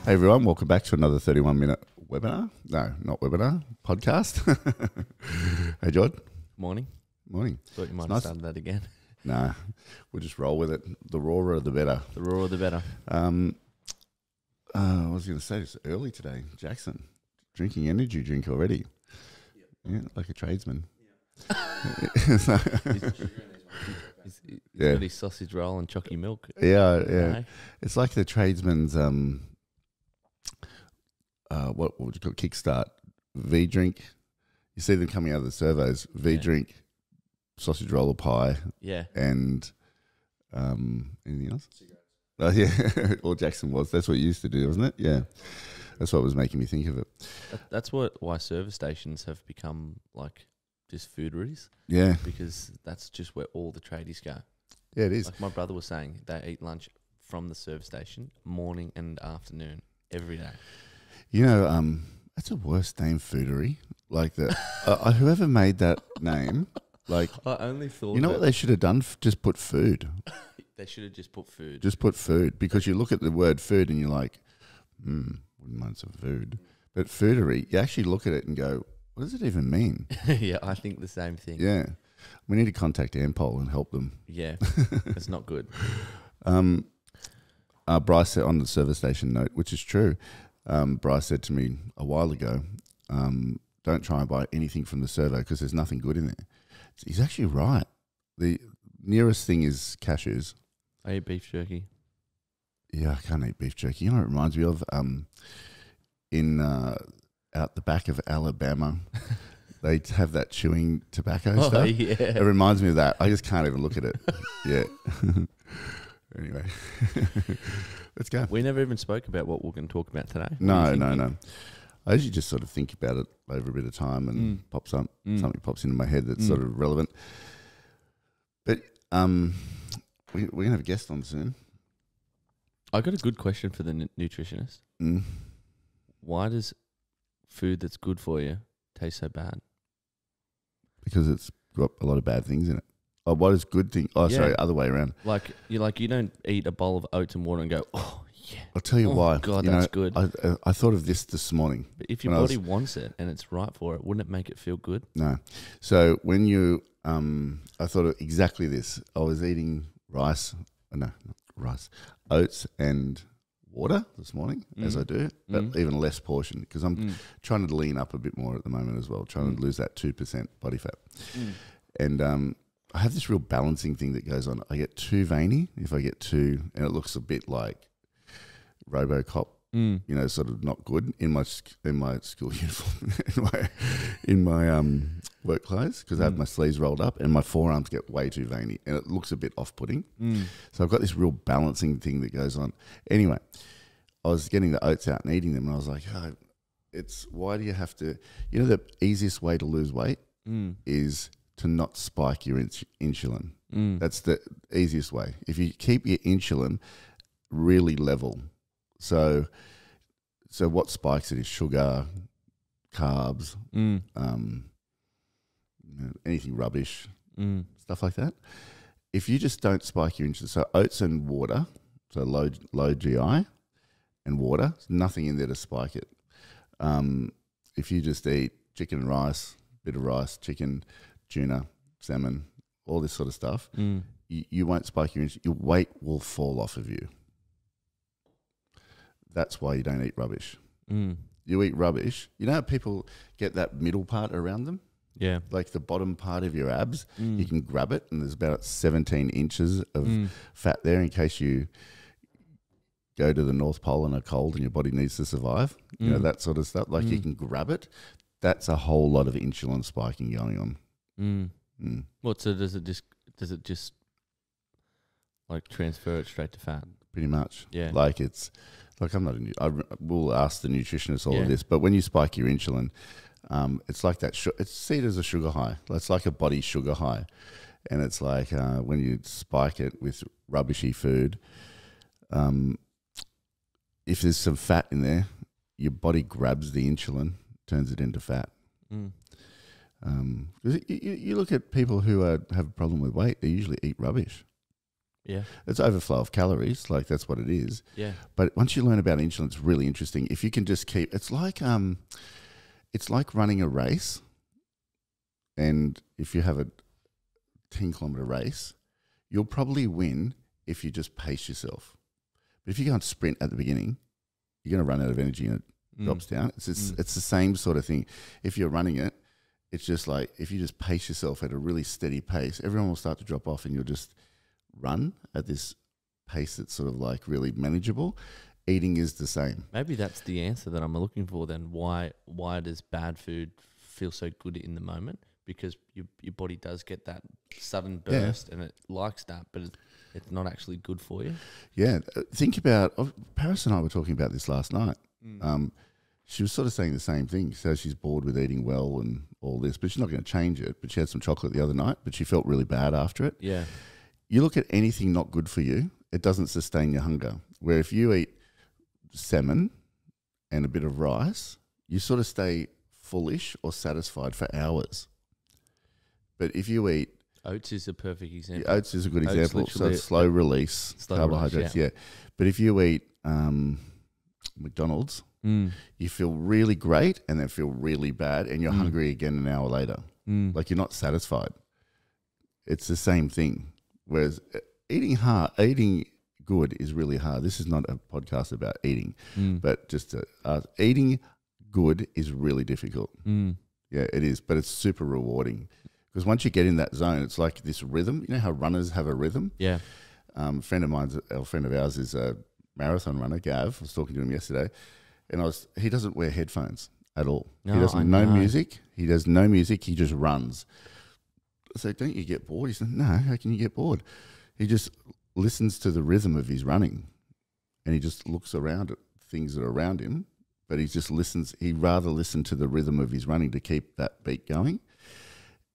Hey everyone, welcome back to another 31-minute webinar. No, not webinar, podcast. Hey Jod. Morning. Morning. Thought you might have started that again. Nah, we'll just roll with it. The rawer the better. The rawer the better. I was going to say it's early today. Jackson, drinking energy drink already. Yeah, like a tradesman. He's got his sausage roll and chocky milk. Yeah. No? It's like the tradesman's what would you call it? Kickstart V drink. You see them coming out of the surveys. V drink, sausage roll or pie. Yeah. And anything else? Oh yeah. All Jackson was. That's what you used to do, wasn't it? Yeah. That's what was making me think of it. That's why service stations have become like just fooderies. Yeah. Because that's just where all the tradies go. Yeah, it is. Like my brother was saying, they eat lunch from the service station morning and afternoon every day. You know, that's a worse name, Foodery. Like the whoever made that name, like I only thought you know what they should have done? Just put food. They should have just put food. Just put food, because you look at the word food and you're like, wouldn't mind some food. But Foodery, you actually look at it and go, what does it even mean? Yeah, I think the same thing. Yeah, we need to contact Ampol and help them. Yeah, it's not good. Bryce said on the service station note, which is true. Bryce said to me a while ago, don't try and buy anything from the servo because there's nothing good in there. He's actually right. The nearest thing is cashews. I eat beef jerky. Yeah, I can't eat beef jerky. You know what it reminds me of? Out the back of Alabama, they have that chewing tobacco stuff. Yeah. It reminds me of that. I just can't even look at it. Yeah. Anyway, let's go. We never even spoke about what we're going to talk about today. No. I usually just sort of think about it over a bit of time and something pops into my head that's sort of relevant. But we're going to have a guest on soon. I got a good question for the nutritionist. Why does food that's good for you taste so bad? Because it's got a lot of bad things in it. Oh, what is good thing? Oh, Yeah. sorry, other way around. You don't eat a bowl of oats and water and go, oh yeah. I'll tell you why. God, You that's know, good. I thought of this morning. But if your body wants it and it's right for it, wouldn't it make it feel good? No. So when you, I thought of exactly this. I was eating oats and water this morning, as I do, but even less portion, because I'm trying to lean up a bit more at the moment as well, trying to lose that 2% body fat. And I have this real balancing thing that goes on. I get too veiny if I get too, and it looks a bit like RoboCop, you know, sort of not good in my school uniform, in my work clothes, because I have my sleeves rolled up and my forearms get way too veiny and it looks a bit off-putting. So I've got this real balancing thing that goes on. Anyway, I was getting the oats out and eating them and I was like, why do you have to, you know, the easiest way to lose weight is to not spike your insulin. That's the easiest way. If you keep your insulin really level, so what spikes it is sugar, carbs, anything rubbish, stuff like that. If you just don't spike your insulin, so oats and water, so low GI and water, there's nothing in there to spike it. If you just eat chicken and rice, bit of rice, chicken, tuna, salmon, all this sort of stuff, you won't spike your insulin. Your weight will fall off of you. That's why you don't eat rubbish. You eat rubbish. You know how people get that middle part around them? Yeah. Like the bottom part of your abs, you can grab it and there's about 17 inches of fat there in case you go to the North Pole and are cold and your body needs to survive. You know, that sort of stuff. Like you can grab it. That's a whole lot of insulin spiking going on. What? So does it just like transfer it straight to fat? Pretty much. Yeah. Like it's like I will ask the nutritionist all of this, but when you spike your insulin, it's like that. It's seen as a sugar high. It's like a body sugar high, and it's like when you spike it with rubbishy food. If there's some fat in there, your body grabs the insulin, turns it into fat. Because you look at people who have a problem with weight, they usually eat rubbish. Yeah. It's overflow of calories, like that's what it is. Yeah. But once you learn about insulin, it's really interesting. If you can just keep, it's like running a race, and if you have a 10-kilometer race, you'll probably win if you just pace yourself. But if you go and sprint at the beginning, you're going to run out of energy and it drops down. It's the same sort of thing. If you're running it, it's just like if you just pace yourself at a really steady pace, everyone will start to drop off and you'll just run at this pace that's sort of like really manageable. Eating is the same. Maybe that's the answer that I'm looking for then. Why does bad food feel so good in the moment? Because your body does get that sudden burst and it likes that, but it's not actually good for you. Yeah. Think about, Paris and I were talking about this last night. She was sort of saying the same thing. So she's bored with eating well and all this, but she's not going to change it. But she had some chocolate the other night, but she felt really bad after it. Yeah. You look at anything not good for you, it doesn't sustain your hunger. Where if you eat salmon and a bit of rice, you sort of stay fullish or satisfied for hours. But if you eat... Oats is a perfect example. Oats is a good example. So it's slow release carbohydrates, yeah. But if you eat McDonald's, you feel really great and then feel really bad and you're hungry again an hour later. Like you're not satisfied. It's the same thing. Whereas eating good is really hard. This is not a podcast about eating, but just eating good is really difficult. Yeah, it is, but it's super rewarding. Because once you get in that zone, it's like this rhythm. You know how runners have a rhythm? Yeah. A friend of ours is a marathon runner, Gav. I was talking to him yesterday, and he doesn't wear headphones at all. No, he doesn't know music. He does no music. He just runs. I said, don't you get bored? He said, no, how can you get bored? He just listens to the rhythm of his running, and he just looks around at things that are around him, but he just listens. He'd rather listen to the rhythm of his running to keep that beat going.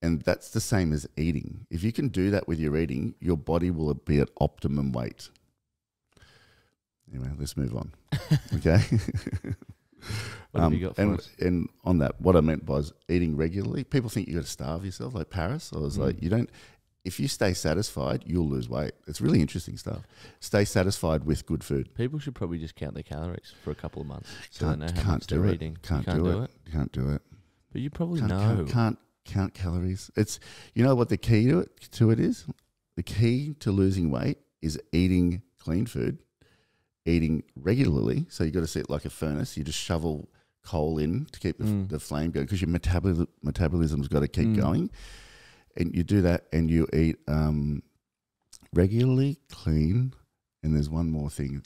And that's the same as eating. If you can do that with your eating, your body will be at optimum weight. Anyway, let's move on. Okay? What have you got for us? And on that, what I meant was eating regularly. People think you got to starve yourself, like Paris. I was like, you don't. If you stay satisfied, you'll lose weight. It's really interesting stuff. Stay satisfied with good food. People should probably just count their calories for a couple of months so they know how much they're eating. Can't do it. Can't do it. But you probably know. Can't count calories. It's, you know what the key to it is? The key to losing weight is eating clean food, eating regularly. So you got to see it like a furnace. You just shovel coal in to keep the flame going because your metabolism's got to keep going. And you do that and you eat regularly, clean. And there's one more thing.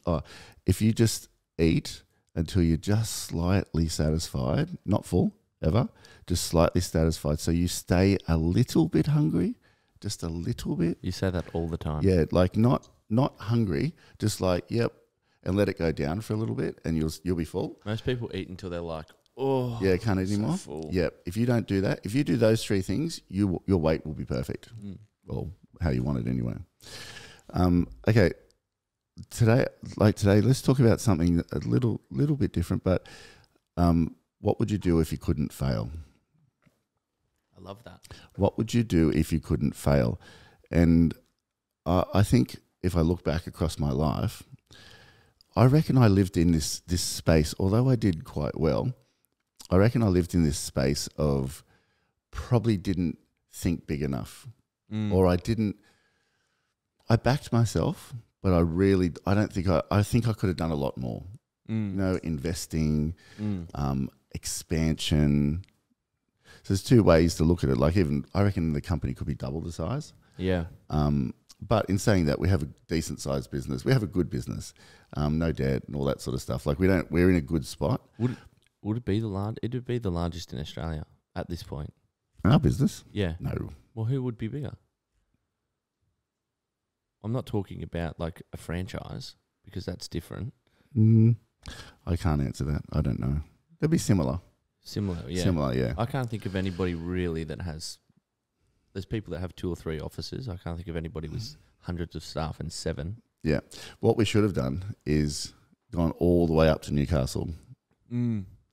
If you just eat until you're just slightly satisfied, not full, ever, just slightly satisfied. So you stay a little bit hungry, just a little bit. You say that all the time. Yeah, like not hungry, just like, yep, and let it go down for a little bit and you'll be full. Most people eat until they're like, oh. Yeah, can't eat anymore. Full. Yep. If you don't do that, if you do those three things, your weight will be perfect. Well, how you want it anyway. Okay. Today, let's talk about something a little bit different, but what would you do if you couldn't fail? I love that. What would you do if you couldn't fail? And I think if I look back across my life, I reckon I lived in this space, although I did quite well, I reckon I lived in this space of probably didn't think big enough or I backed myself, but I think I could have done a lot more. You know, investing, expansion. So there's two ways to look at it. Like I reckon the company could be double the size. Yeah. But in saying that, we have a decent sized business. We have a good business, no debt and all that sort of stuff. Like we're in a good spot. Would it be it would be the largest in Australia at this point? Our business? Yeah. No. Well, who would be bigger? I'm not talking about like a franchise because that's different. I can't answer that. I don't know. They'd be similar. Similar, yeah. Similar, yeah. I can't think of anybody really that has... There's people that have 2 or 3 offices. I can't think of anybody with hundreds of staff and 7. Yeah. What we should have done is gone all the way up to Newcastle.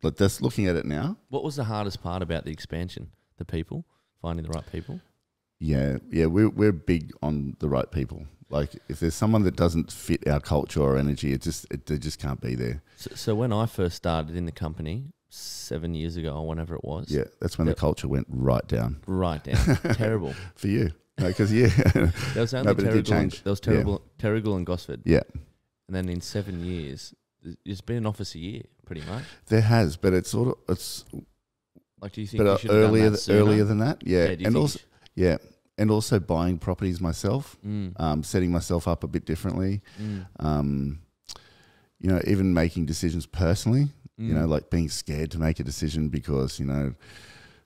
But just looking at it now... What was the hardest part about the expansion? The people? Finding the right people? Yeah, we're big on the right people. Like if there's someone that doesn't fit our culture or energy, they just can't be there. So when I first started in the company 7 years ago or whenever it was, yeah, that's when the culture went right down. Right down, terrible for you, because there was only Terrigal and Gosford. Yeah, and then in 7 years, there's been an office a year, pretty much. There has, but it's like. Do you think? But you earlier than that, yeah, and also. Yeah, and also buying properties myself, setting myself up a bit differently. Even making decisions personally. Like being scared to make a decision because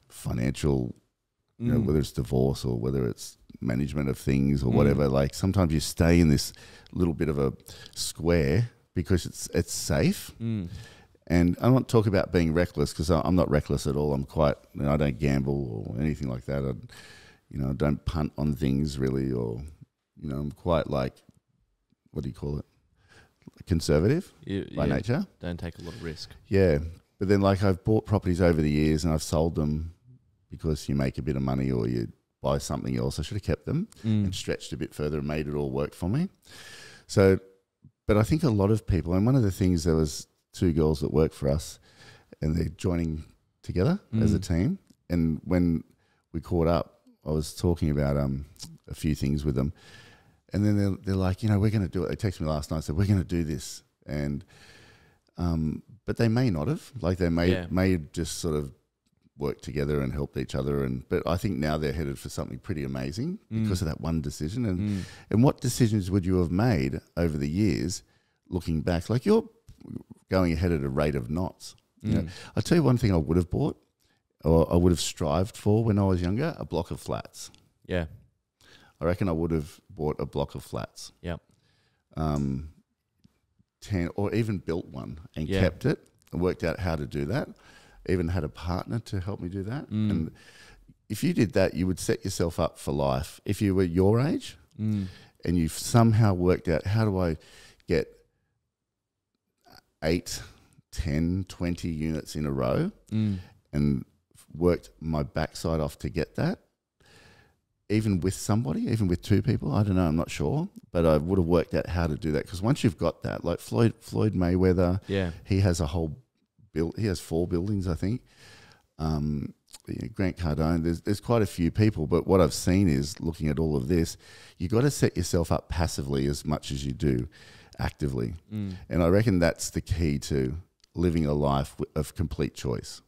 financial, whether it's divorce or whether it's management of things or whatever. Like sometimes you stay in this little bit of a square because it's safe. And I don't talk about being reckless because I'm not reckless at all. I'm quite. I don't gamble or anything like that. I don't punt on things really, or, I'm quite like, what do you call it? Conservative by nature. Don't take a lot of risk. Yeah. But then like I've bought properties over the years and I've sold them because you make a bit of money or you buy something else. I should have kept them and stretched a bit further and made it all work for me. So, but I think a lot of people, and one of the things, there was 2 girls that work for us and they're joining together as a team. And when we caught up, I was talking about a few things with them, and then they're like, we're going to do it. They texted me last night and said, we're going to do this. And but they may not have. Like they may just sort of work together and help each other. But I think now they're headed for something pretty amazing because of that one decision. And what decisions would you have made over the years looking back? Like you're going ahead at a rate of knots. I'll tell you one thing I would have bought, or I would have strived for when I was younger, a block of flats. Yeah. I reckon I would have bought a block of flats. Yep. 10 or even built one and kept it and worked out how to do that. Even had a partner to help me do that. And if you did that, you would set yourself up for life. If you were your age and you've somehow worked out, how do I get 8, 10, 20 units in a row and worked my backside off to get that, even with somebody, even with 2 people, I don't know, I'm not sure, but I would have worked out how to do that. Because once you've got that, like Floyd Mayweather, he has he has 4 buildings, I think. Grant Cardone, there's quite a few people, but what I've seen is, looking at all of this, you got to set yourself up passively as much as you do actively. And I reckon that's the key to living a life of complete choice.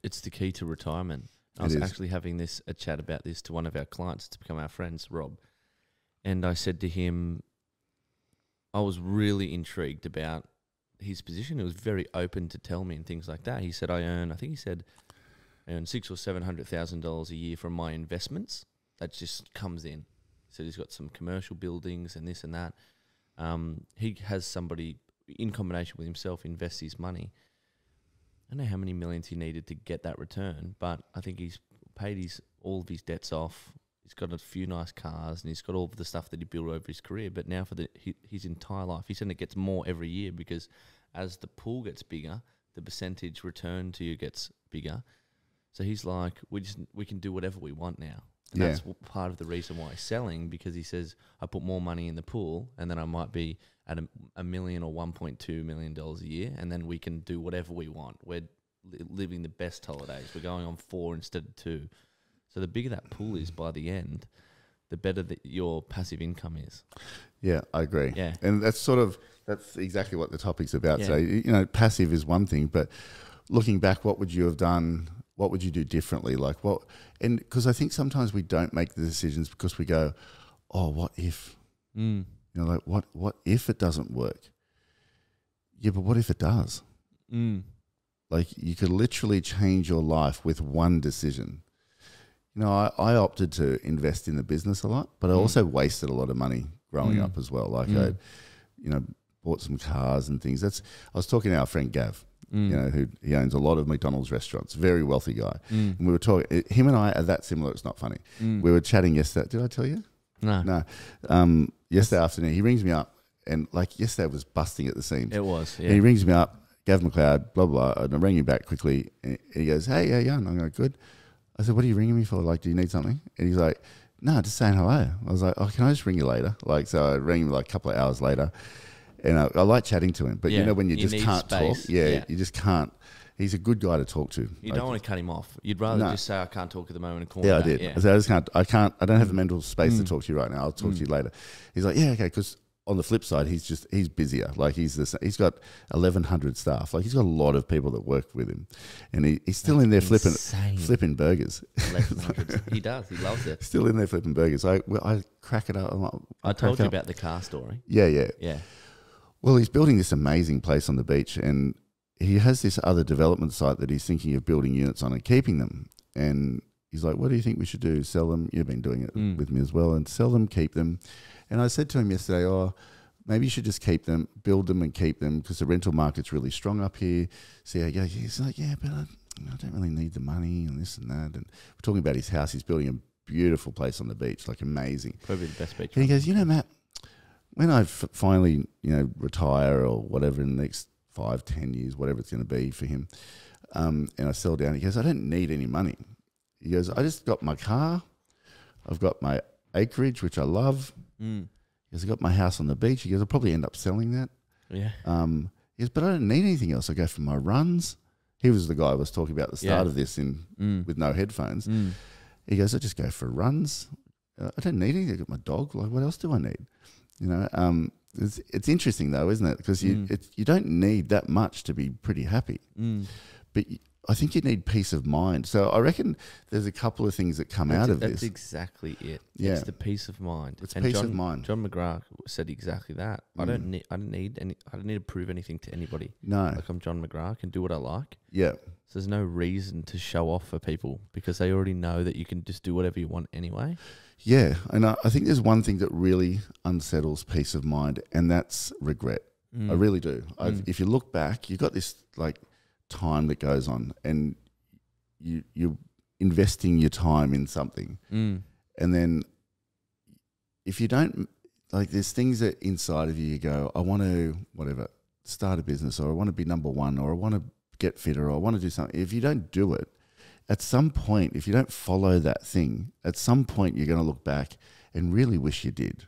It's the key to retirement. I was actually having a chat about this to one of our clients to become our friends, Rob. And I said to him, I was really intrigued about his position. He was very open to tell me and things like that. He said, I earn $600,000 or $700,000 a year from my investments. That just comes in. He said he's got some commercial buildings and this and that. He has somebody in combination with himself invest his money. I don't know how many millions he needed to get that return, but I think he's paid all of his debts off. He's got a few nice cars and he's got all of the stuff that he built over his career. But now for his entire life, he said it gets more every year because as the pool gets bigger, the percentage return to you gets bigger. So he's like, we can do whatever we want now. And that's part of the reason why he's selling, because he says, I put more money in the pool and then I might be at $1 million or $1.2 million a year, and then we can do whatever we want. We're living the best holidays. We're going on 4 instead of 2. So the bigger that pool is by the end, the better that your passive income is. Yeah, I agree. Yeah. And that's exactly what the topic's about today. Passive is one thing, but looking back, what would you have done? What would you do differently? Like what? And because I think sometimes we don't make the decisions because we go, oh, what if? Like what if it doesn't work? Yeah, but what if it does? Like you could literally change your life with one decision. I opted to invest in the business a lot, but I also wasted a lot of money growing up as well. Like I, bought some cars and things. I was talking to our friend Gav, who he owns a lot of McDonald's restaurants, very wealthy guy. And we were talking, him and I are that similar, it's not funny. We were chatting yesterday. Did I tell you? No. Yesterday afternoon, he rings me up, and like yesterday was busting at the seams. It was, yeah. And he rings me up, Gav McLeod, blah, blah, and I rang him back quickly, and he goes, hey, yeah, I'm going, good. I said, what are you ringing me for? Like, do you need something? And he's like, no, just saying hello. I was like, oh, can I just ring you later? Like, so I rang him like a couple of hours later, and I like chatting to him. But you know, when you just can't space. talk, you just can't. He's a good guy to talk to. You don't want to cut him off. You'd rather just say, I can't talk at the moment and call me I back. did. Yeah. I said, I don't have the mental space to talk to you right now. I'll talk to you later. He's like, yeah, okay, because on the flip side, he's busier. Like he's got 1,100 staff. Like he's got a lot of people that work with him, and he's still in there flipping burgers. 1,100. He does. He loves it. Still in there flipping burgers. I crack it up. I told you about the car story. Yeah. Well, he's building this amazing place on the beach, and he has this other development site that he's thinking of building units on and keeping them. And he's like, what do you think we should do? Sell them? You've been doing it with me as well. And sell them, keep them. And I said to him yesterday, oh, maybe you should just keep them, build them and keep them, because the rental market's really strong up here. See how you go. He's like, yeah, but I don't really need the money and this and that. And we're talking about his house. He's building a beautiful place on the beach, like amazing. Probably the best beach. And he goes, you know, Matt, when I finally, retire or whatever in the next 5-10 years, whatever it's going to be for him, and I sell down, he goes, I don't need any money. He goes, I just got my car, I've got my acreage, which I love. He goes, I got my house on the beach. He goes, I'll probably end up selling that. Yeah. He goes, but I don't need anything else. I go for my runs. He was the guy I was talking about at the start of this with no headphones. He goes, I just go for runs. I don't need anything. I got my dog. Like, what else do I need? It's interesting though, isn't it? Because you don't need that much to be pretty happy. But I think you need peace of mind. So I reckon there's a couple of things that come out of this. That's exactly it. Yeah. It's the peace of mind. It's peace of mind. John McGrath said exactly that. I don't need to prove anything to anybody. No. Like I'm John McGrath, I can do what I like. Yeah. So there's no reason to show off for people because they already know that you can just do whatever you want anyway. Yeah. And I think there's one thing that really unsettles peace of mind, and that's regret. I really do. If you look back, you've got this like time that goes on, and you're investing your time in something, and then if you don't, like, there's things that inside of you go, I want to start a business, or I want to be number one, or I want to get fitter, or I want to do something. If you don't do it, at some point, if you don't follow that thing, at some point you're going to look back and really wish you did.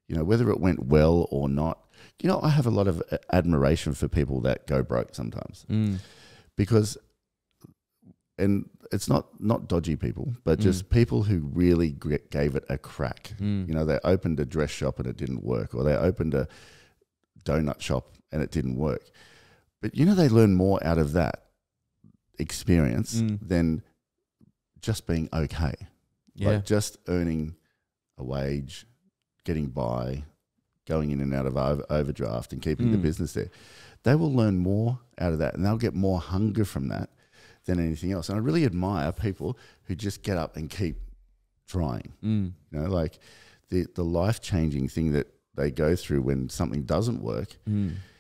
Whether it went well or not. I have a lot of admiration for people that go broke sometimes because, and it's not dodgy people, but just people who really gave it a crack. They opened a dress shop and it didn't work, or they opened a donut shop and it didn't work. But, they learn more out of that experience than just being okay. Yeah. Like just earning a wage, getting by, going in and out of overdraft and keeping the business there. They will learn more out of that, and they'll get more hunger from that than anything else. And I really admire people who just get up and keep trying. Like the life-changing thing that they go through when something doesn't work,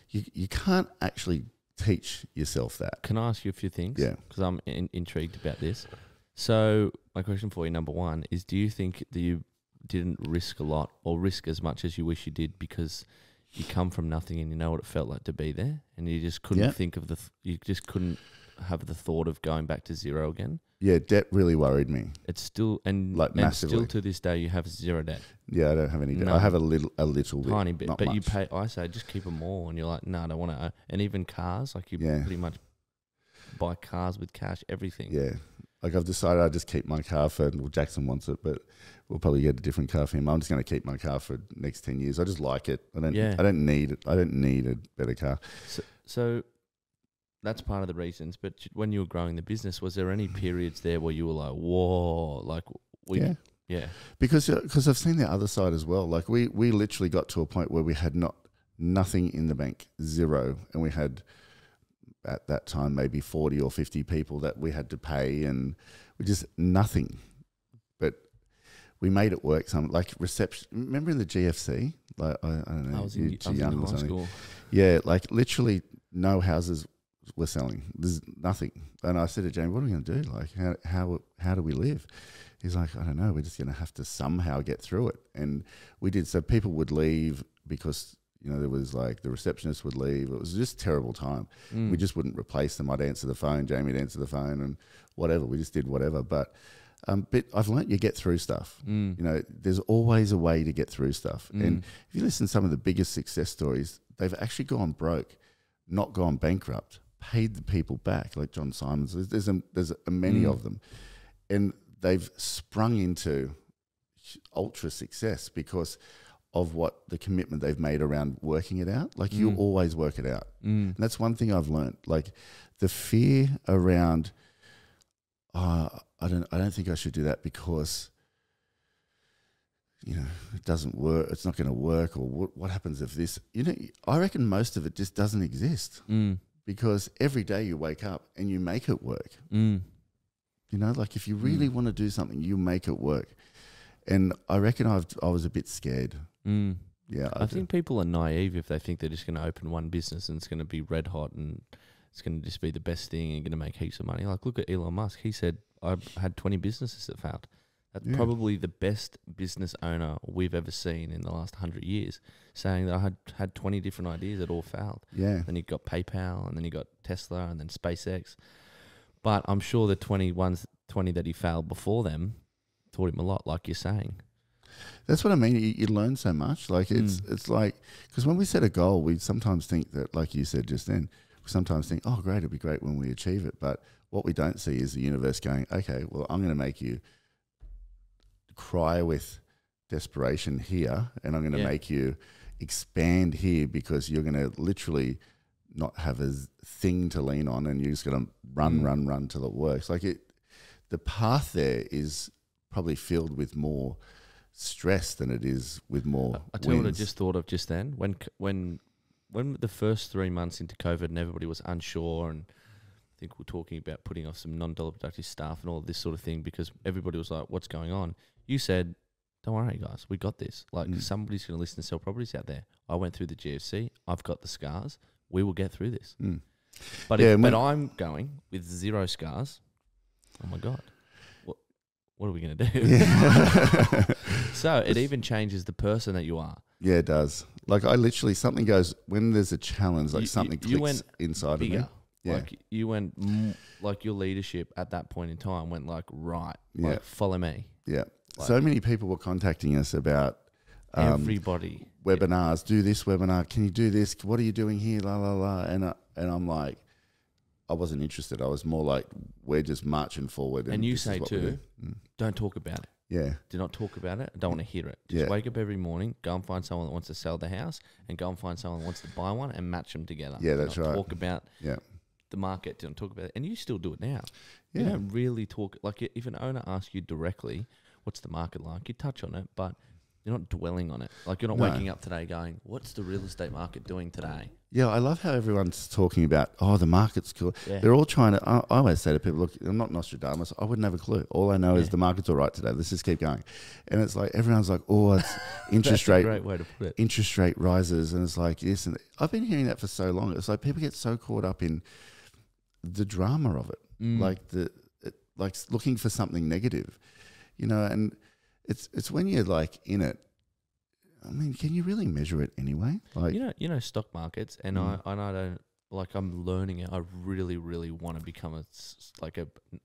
you can't actually teach yourself that. Can I ask you a few things? Yeah. Because I'm intrigued about this. So my question for you, number one, is do you think that you didn't risk a lot or risk as much as you wish you did because you come from nothing and you know what it felt like to be there, and you just couldn't think of you just couldn't have the thought of going back to zero again? Yeah, debt really worried me. It's still massively. Still to this day you have zero debt. Yeah, I don't have any debt. I have a little tiny bit, not but much. you pay. I say just keep them all, and you're like, no, I don't want to. And even cars, like you pretty much buy cars with cash, everything. Yeah. Like I've decided I just keep my car for, well, Jackson wants it, but we'll probably get a different car for him. I'm just going to keep my car for the next 10 years. I just like it. I don't need it. I don't need a better car. So that's part of the reasons. But when you were growing the business, was there any periods there where you were like, whoa, like yeah. Because I've seen the other side as well. Like we literally got to a point where we had nothing in the bank, zero, and we had at that time maybe 40 or 50 people that we had to pay, and we just nothing. But we made it work. Some like reception. Remember in the GFC? Like I don't know. I was in high school. Yeah, like literally no houses were selling. There's nothing. And I said to Jamie, "What are we going to do? Like how do we live?" He's like, "I don't know. We're just going to have to somehow get through it." And we did. So people would leave because there was like the receptionist would leave. It was just a terrible time. We just wouldn't replace them. I'd answer the phone. Jamie'd answer the phone, and whatever. We just did whatever. But But I've learnt you get through stuff. You know, there's always a way to get through stuff. And if you listen to some of the biggest success stories, they've actually gone broke, not gone bankrupt, paid the people back, like John Simon's. There's many of them. And they've sprung into ultra success because of what the commitment they've made around working it out. Like you always work it out. And that's one thing I've learned. Like the fear around, I don't think I should do that because, you know, it doesn't work. It's not going to work. Or what happens if this, you know, I reckon most of it just doesn't exist because every day you wake up and you make it work. You know, like if you really want to do something, you make it work. And I reckon I was a bit scared. Yeah, I think people are naive if they think they're just going to open one business and it's going to be red hot and it's going to just be the best thing and going to make heaps of money. Like, look at Elon Musk. He said, I had 20 businesses that failed. That's probably the best business owner we've ever seen in the last 100 years, saying that I had 20 different ideas that all failed. Yeah. Then he got PayPal, and then he got Tesla, and then SpaceX. But I'm sure the 20 that he failed before them taught him a lot, like you're saying. That's what I mean. You learn so much. Like it's like, because when we set a goal, we sometimes think that, like you said just then, we sometimes think, oh, great, it'll be great when we achieve it. But what we don't see is the universe going, okay, well, I'm going to make you cry with desperation here, and I'm going to make you expand here because you're going to literally not have a thing to lean on, and you're just going to run till it works. Like the path there is probably filled with more stress than it is with more I tell you what I wins. just thought of just then. When the first 3 months into COVID and everybody was unsure, and I think we're talking about putting off some non-dollar productive staff and all this sort of thing because everybody was like, what's going on? You said, don't worry, guys, we got this. Like, somebody's going to listen to Sell Properties out there. I went through the GFC. I've got the scars. We will get through this. But but I'm going with 0 scars. Oh, my God. What are we going to do? Yeah. So it even changes the person that you are. Yeah, it does. Like I literally, something goes, when there's a challenge, like something clicks inside bigger. of me. Yeah. Like you went, like your leadership at that point in time went like, right, like follow me. Yeah. Like, so many people were contacting us about everybody webinars. Do this webinar. Can you do this? What are you doing here? La la la. And I'm like, I wasn't interested. I was more like, we're just marching forward. And you say too, don't talk about it. Yeah. Do not talk about it. I don't want to hear it. Just wake up every morning, go and find someone that wants to sell the house, and go and find someone that wants to buy one, and match them together. Yeah, that's right. Talk about the market. Don't talk about it. And you still do it now. Yeah. You don't really talk. Like if an owner asks you directly, what's the market like? You touch on it, but you're not dwelling on it. Like you're not waking up today going, what's the real estate market doing today? Yeah, I love how everyone's talking about, oh, the market's cool. Yeah. They're all trying to, I always say to people, look, I'm not Nostradamus. I wouldn't have a clue. All I know is the market's all right today. Let's just keep going. And it's like, everyone's like, oh, it's interest rate. Great way to put it. Interest rate rises. And it's like this. And I've been hearing that for so long. It's like people get so caught up in the drama of it. Like like looking for something negative, you know, and it's when you're like in it. I mean, can you really measure it anyway? Like you know stock markets, and I don't like. I'm learning it. I really, really want to become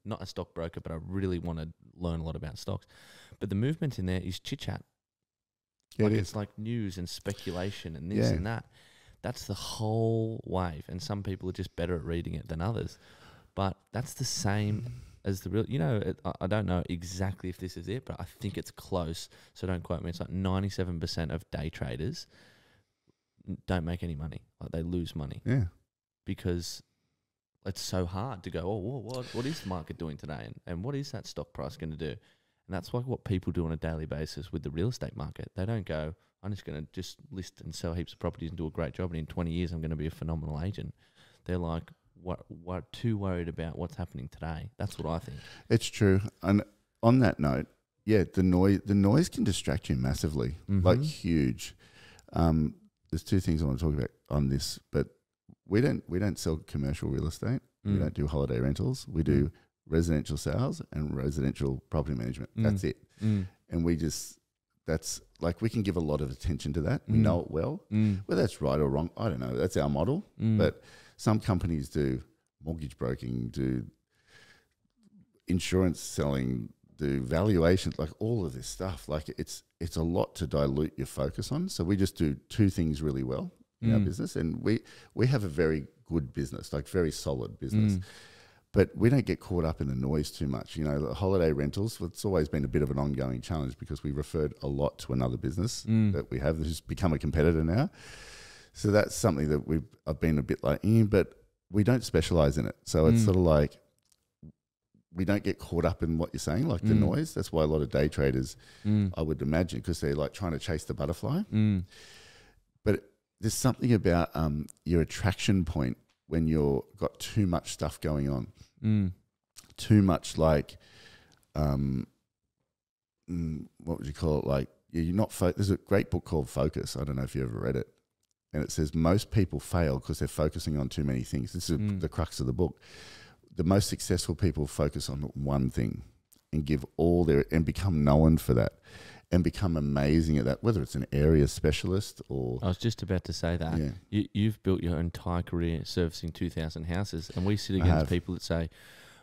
not a stockbroker, but I really want to learn a lot about stocks. But the movement in there is chit chat. Yeah, like it's like news and speculation and this and that. That's the whole wave, and some people are just better at reading it than others. But that's the same as the real, you know, I don't know exactly if this is it, but I think it's close. So don't quote me. It's like 97% of day traders don't make any money. Like they lose money. Yeah. Because it's so hard to go, oh, what is the market doing today? And what is that stock price going to do? And that's like what people do on a daily basis with the real estate market. They don't go, I'm just going to just list and sell heaps of properties and do a great job, and in 20 years I'm going to be a phenomenal agent. They're like, what too worried about what's happening today. That's what I think. It's true. And on that note, yeah, the noise can distract you massively, like huge. There's two things I want to talk about on this, but we don't sell commercial real estate. We don't do holiday rentals. We do residential sales and residential property management. That's it. And that's like, we can give a lot of attention to that. We know it well. Whether that's right or wrong, I don't know. That's our model. But some companies do mortgage broking, do insurance selling, do valuations, like all of this stuff. Like it's a lot to dilute your focus on. So we just do two things really well in our business, and we have a very good business, like very solid business. But we don't get caught up in the noise too much. You know, the holiday rentals, it's always been a bit of an ongoing challenge because we referred a lot to another business that we have who's become a competitor now. So that's something that I've been a bit like, but we don't specialize in it. So it's sort of like we don't get caught up in what you're saying, like the noise. That's why a lot of day traders, I would imagine, because they're like trying to chase the butterfly. But there's something about your attraction point when you've got too much stuff going on. Too much like, what would you call it? Like you're not. There's a great book called Focus. I don't know if you ever read it, and it says most people fail because they're focusing on too many things. This is the crux of the book. The most successful people focus on one thing and give all their and become known for that and become amazing at that. Whether it's an area specialist or I was just about to say that you've built your entire career servicing 2,000 houses, and we sit against people that say,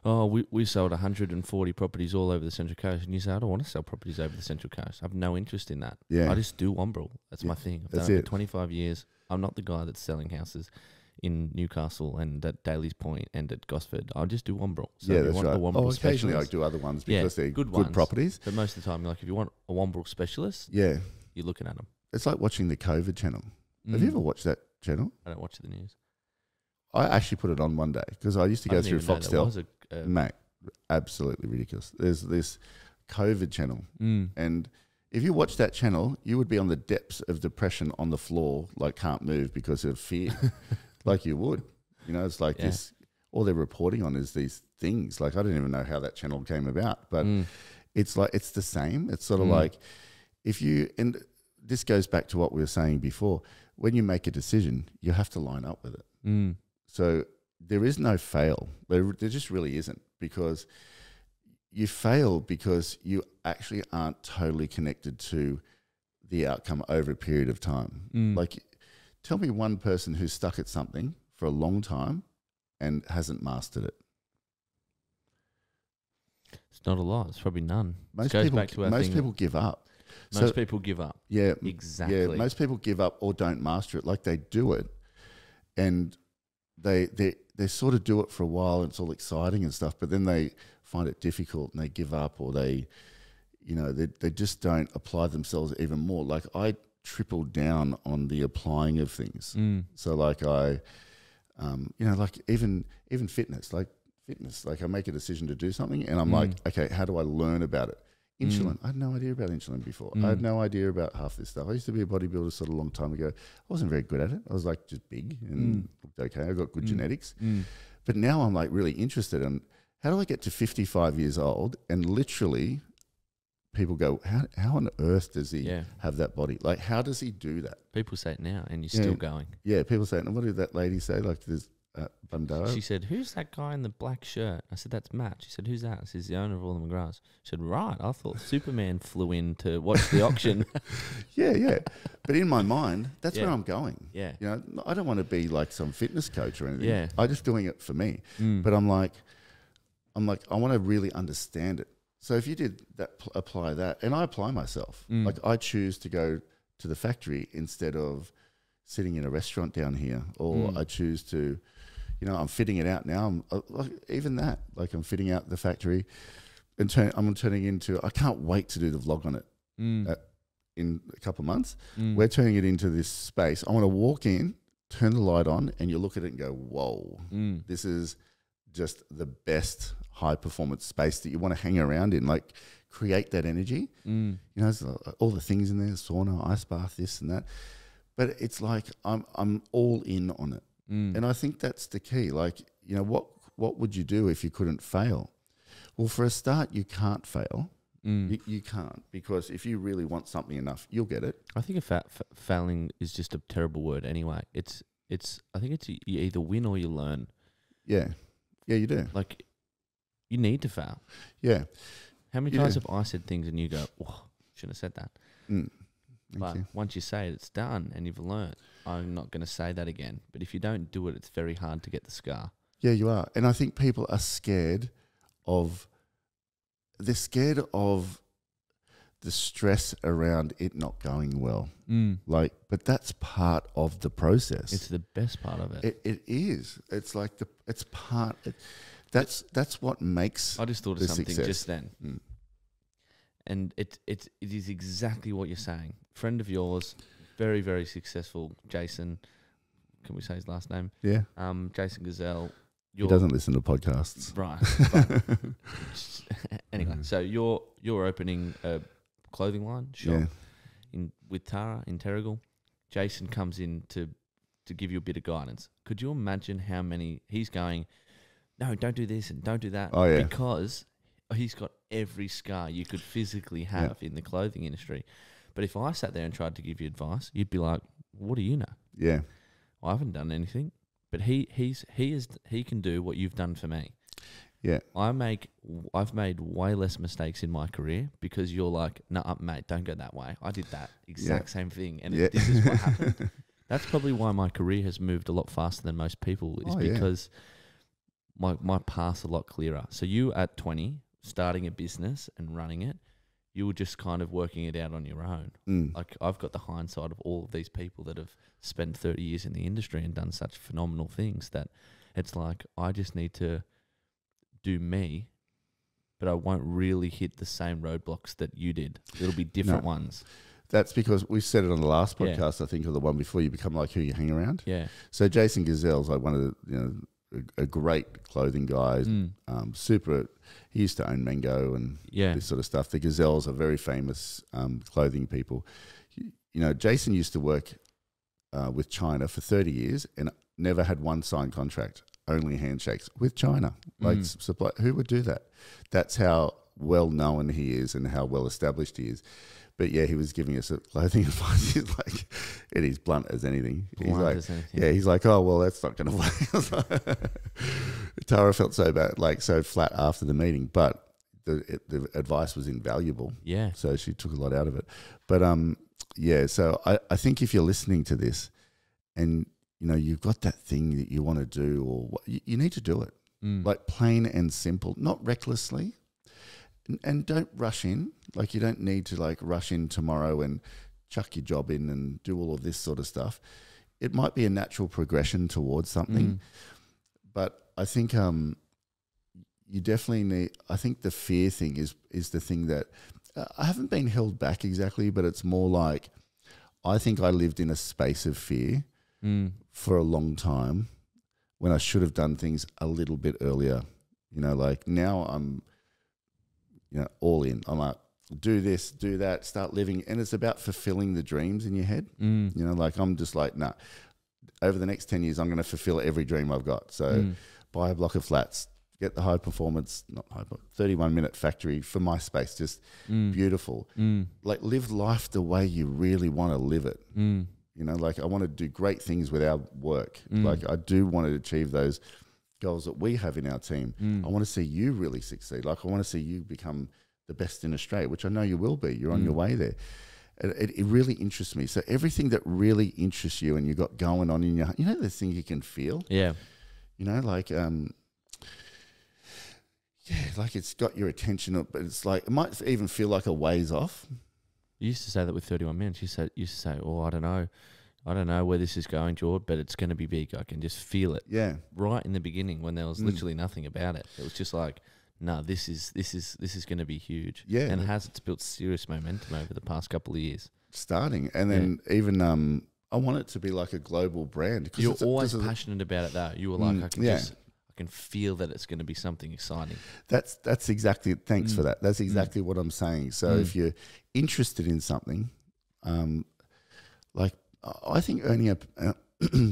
oh, we sold 140 properties all over the Central Coast. And you say, I don't want to sell properties over the Central Coast. I have no interest in that. I just do Wombrel. That's my thing. I've done it for 25 years. I'm not the guy that's selling houses in Newcastle and at Daly's Point and at Gosford. I just do Wombrel. So that's right. Occasionally I do other ones because they're good properties. But most of the time, like if you want a Wombrel specialist, you're looking at them. It's like watching the COVID channel. Have you ever watched that channel? I don't watch the news. I actually put it on one day because I used to go through Foxtel. Mate, absolutely ridiculous. There's this COVID channel, and if you watch that channel, you would be on the depths of depression on the floor, like can't move because of fear, like you would. You know, it's like this. All they're reporting on is these things. Like I don't even know how that channel came about, but it's like it's the same. It's sort of like if you and this goes back to what we were saying before. When you make a decision, you have to line up with it. So there is no fail. There just really isn't, because you fail because you actually aren't totally connected to the outcome over a period of time. Like, tell me one person who's stuck at something for a long time and hasn't mastered it. It's not a lot. It's probably none. Most people give up. Most people give up. Yeah, exactly. Yeah, most people give up or don't master it. Like they do it, and they sort of do it for a while, and it's all exciting and stuff. But then they find it difficult, and they give up, or they just don't apply themselves even more. Like I tripled down on the applying of things. So like I, like even fitness, like I make a decision to do something, and I'm like, okay, how do I learn about it? Insulin. I had no idea about insulin before. I had no idea about half this stuff. I used to be a bodybuilder sort of a long time ago. I wasn't very good at it. I was like just big and looked okay. I got good genetics. But now I'm like really interested in how do I get to 55 years old and literally people go, how on earth does he have that body? Like, how does he do that? People say it now and you're still going. Yeah, people say it. And what did that lady say? Like this Bundaro? She said, who's that guy in the black shirt? I said, that's Matt. She said, who's that? I said, he's the owner of all the McGraths. She said, right. I thought Superman flew in to watch the auction. Yeah. But in my mind, that's where I'm going. Yeah. You know, I don't want to be like some fitness coach or anything. Yeah. I'm just doing it for me. But I'm like, I want to really understand it. So if you did that, apply that, and I apply myself. Like I choose to go to the factory instead of sitting in a restaurant down here, or I choose to, I'm fitting it out now. Even that, like I'm fitting out the factory, and I'm turning into. I can't wait to do the vlog on it in a couple of months. We're turning it into this space. I want to walk in, turn the light on, and you look at it and go, "Whoa, this is just the best high performance space that you want to hang around in." Like create that energy. There's all the things in there: sauna, ice bath, this and that. But it's like I'm all in on it. And I think that's the key. Like, what would you do if you couldn't fail? Well, for a start, you can't fail. You can't, because if you really want something enough, you'll get it. I think failing is just a terrible word anyway. I think it's you either win or you learn. Yeah. Yeah, you do. Like, you need to fail. Yeah. How many times have I said things and you go, oh, shouldn't have said that. But once you say it, it's done and you've learned. I'm not going to say that again. But if you don't do it, it's very hard to get the scar. Yeah, you are. And I think people are scared of they're scared of the stress around it not going well. Like, but that's part of the process. It's the best part of it. It is. It's like it's part. That's what makes. I just thought of the something success. just then, and it is exactly what you're saying. Friend of yours, very very successful, Jason. Can we say his last name? Yeah. Jason Gazelle. He doesn't listen to podcasts, right? Anyway, so you're opening a clothing line shop with Tara in Terrigal. Jason comes in to give you a bit of guidance. Could you imagine how many he's going? No, don't do this and don't do that. Oh yeah, because he's got every scar you could physically have in the clothing industry. But if I sat there and tried to give you advice, you'd be like, "What do you know?" Yeah, I haven't done anything. But he can do what you've done for me. Yeah. I've made way less mistakes in my career because you're like, nah, mate, don't go that way. I did that exact same thing. And this is what happened. That's probably why my career has moved a lot faster than most people is because my path's a lot clearer. So you at 20, starting a business and running it, you were just kind of working it out on your own. Like I've got the hindsight of all of these people that have spent 30 years in the industry and done such phenomenal things that it's like I just need to do me, but I won't really hit the same roadblocks that you did. It'll be different ones. That's because we said it on the last podcast, I think, or the one before. You become like who you hang around. Yeah. So Jason Gazelle's like one of the a great clothing guy. Super. He used to own Mango and this sort of stuff. The Gazelles are very famous clothing people. Jason used to work with China for 30 years and never had one signed contract. Only handshakes with China. Like supply, who would do that? That's how well known he is and how well established he is. But yeah, he was giving us clothing advice. He's like, it is blunt as anything. He's like, oh well, that's not going to work. Tara felt so bad, like so flat after the meeting, but the advice was invaluable. Yeah. So she took a lot out of it. But so I think if you're listening to this, and you've got that thing that you want to do, or you need to do it, like plain and simple, not recklessly. And don't rush in. Like you don't need to like rush in tomorrow and chuck your job in and do all of this sort of stuff. It might be a natural progression towards something. But I think you definitely need, I think the fear thing is the thing that I haven't been held back exactly, but it's more like I think I lived in a space of fear for a long time when I should have done things a little bit earlier. Like now I'm all in. I'm like, do this, do that, start living. And it's about fulfilling the dreams in your head. Like I'm just like, nah, over the next 10 years, I'm going to fulfill every dream I've got. So buy a block of flats, get the high performance, 31-minute factory for my space, just beautiful. Like live life the way you really want to live it. Like I want to do great things with our work. Like I do want to achieve those goals that we have in our team. I want to see you really succeed. Like I want to see you become the best in Australia, which I know you will be. You're on your way there. It really interests me. So everything that really interests you and you got going on in your, the thing you can feel. Yeah. Like like it's got your attention, but it's like it might even feel like a ways off. You used to say that with 31 Minutes. You used to say, "Oh, I don't know where this is going, George, but it's going to be big. I can just feel it." Yeah. Right in the beginning, when there was literally nothing about it, it was just like, "No, this is going to be huge." Yeah. And it's built serious momentum over the past couple of years. Starting, and then even I want it to be like a global brand. You're always passionate about it, though. You were like, I can feel that it's going to be something exciting. That's exactly. Thanks for that. That's exactly what I'm saying. So if you're interested in something, like I think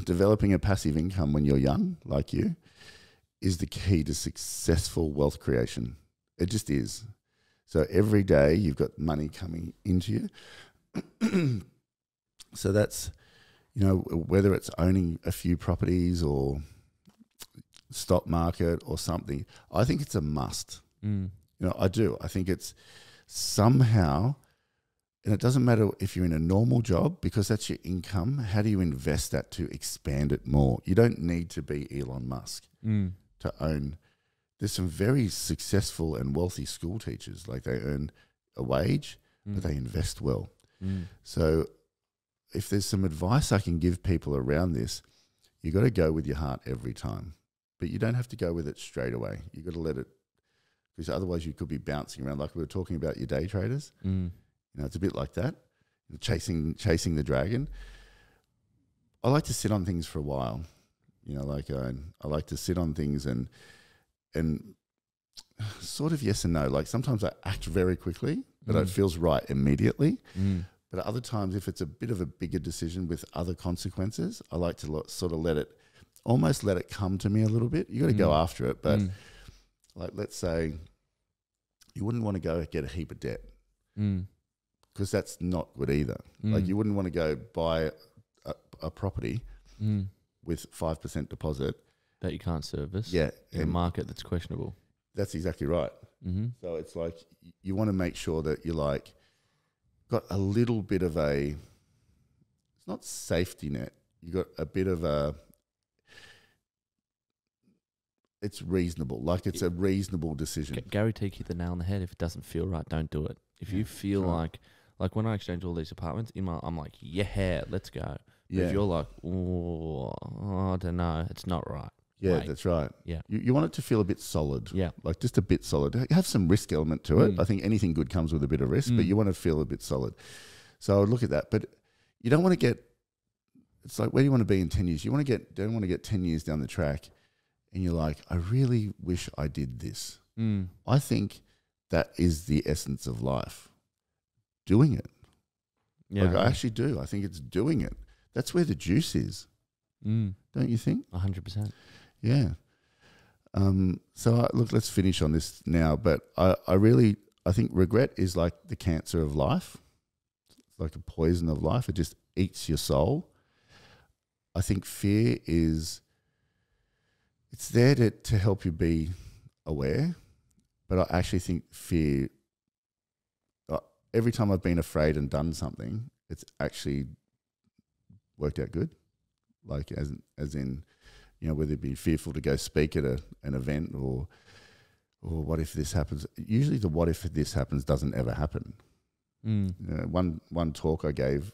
developing a passive income when you're young, like you, is the key to successful wealth creation. It just is. So every day you've got money coming into you. So that's, whether it's owning a few properties or stock market or something, I think it's a must. I do. I think it's somehow, and it doesn't matter if you're in a normal job because that's your income. How do you invest that to expand it more? You don't need to be Elon Musk to own. there's some very successful and wealthy school teachers. Like they earn a wage, but they invest well. So if there's some advice I can give people around this, you got to go with your heart every time, but you don't have to go with it straight away. You got to let it, because otherwise you could be bouncing around. Like we were talking about your day traders. You know, it's a bit like that, chasing the dragon. I like to sit on things for a while. You know, like I like to sit on things and sort of yes and no. Like sometimes I act very quickly, but it feels right immediately. But other times, if it's a bit of a bigger decision with other consequences, I like to sort of let it come to me a little bit. You got to go after it, but like let's say you wouldn't want to go get a heap of debt because that's not good either. Like you wouldn't want to go buy a property with 5% deposit that you can't service. Yeah, in a market that's questionable. That's exactly right. So it's like you want to make sure that you're like got a little bit of it's not safety net. You got a bit of it's reasonable. Like it's a reasonable decision. Gary T hit the nail on the head. If it doesn't feel right, don't do it. If you feel like when I exchange all these apartments, I'm like, yeah, let's go. Yeah. If you're like, oh, I don't know, it's not right. Yeah, that's right. Yeah. You want it to feel a bit solid. Yeah. Like just a bit solid. Have some risk element to it. I think anything good comes with a bit of risk, but you want to feel a bit solid. So I would look at that. But you don't want to get, it's like, where do you want to be in 10 years? Don't want to get 10 years down the track and you're like, I really wish I did this. I think that is the essence of life. Doing it. Yeah. Like I actually do. I think it's doing it. That's where the juice is. Don't you think? 100%. Yeah. So look, let's finish on this now. But I think regret is like the cancer of life. It's like a poison of life. It just eats your soul. I think fear it's there to help you be aware. But I actually think fear, every time I've been afraid and done something, it's actually worked out good. Like as in, you know, whether it be fearful to go speak at an event or what if this happens. Usually the what if this happens doesn't ever happen. You know, one talk I gave,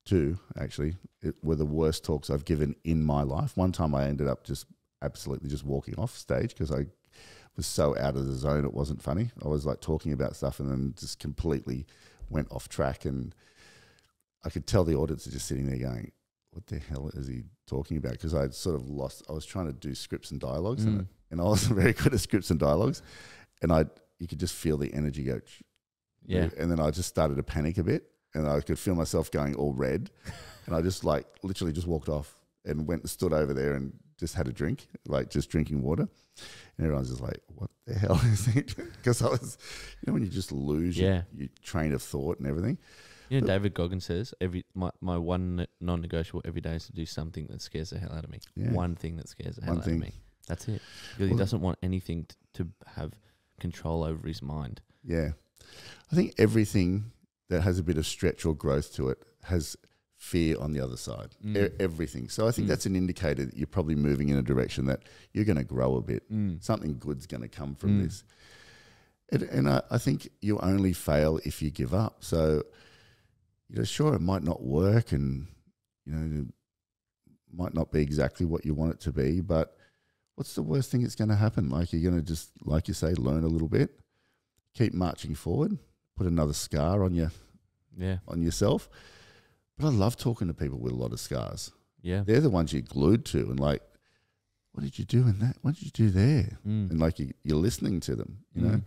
two actually, were the worst talks I've given in my life. One time I ended up just absolutely just walking off stage because I was so out of the zone it wasn't funny. I was like talking about stuff and then just completely went off track, and I could tell the audience are just sitting there going, what the hell is he talking about? Because I'd sort of lost, I was trying to do scripts and dialogues and I wasn't very good at scripts and dialogues, and you could just feel the energy go, and then I just started to panic a bit and I could feel myself going all red and I just like literally just walked off and went and stood over there and just had a drink, like just drinking water. And everyone's just like, what the hell is he doing? Because I was, you know, when you just lose your train of thought and everything. You know, David Goggins says, my one non-negotiable every day is to do something that scares the hell out of me. Yeah. One thing that scares the hell out of me. That's it. Because he doesn't want anything to have control over his mind. Yeah. I think everything that has a bit of stretch or growth to it has fear on the other side. Everything. So I think that's an indicator that you're probably moving in a direction that you're going to grow a bit. Something good's going to come from this. And I think you only fail if you give up. So, you know, sure, it might not work and, you know, it might not be exactly what you want it to be, but what's the worst thing that's going to happen? Like, you're going to just, like you say, learn a little bit, keep marching forward, put another scar on on yourself. But I love talking to people with a lot of scars. Yeah. They're the ones you're glued to and like, what did you do in that? What did you do there? And like you're listening to them, you know?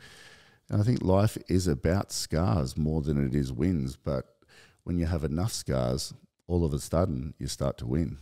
And I think life is about scars more than it is wins, but when you have enough scars, all of a sudden you start to win.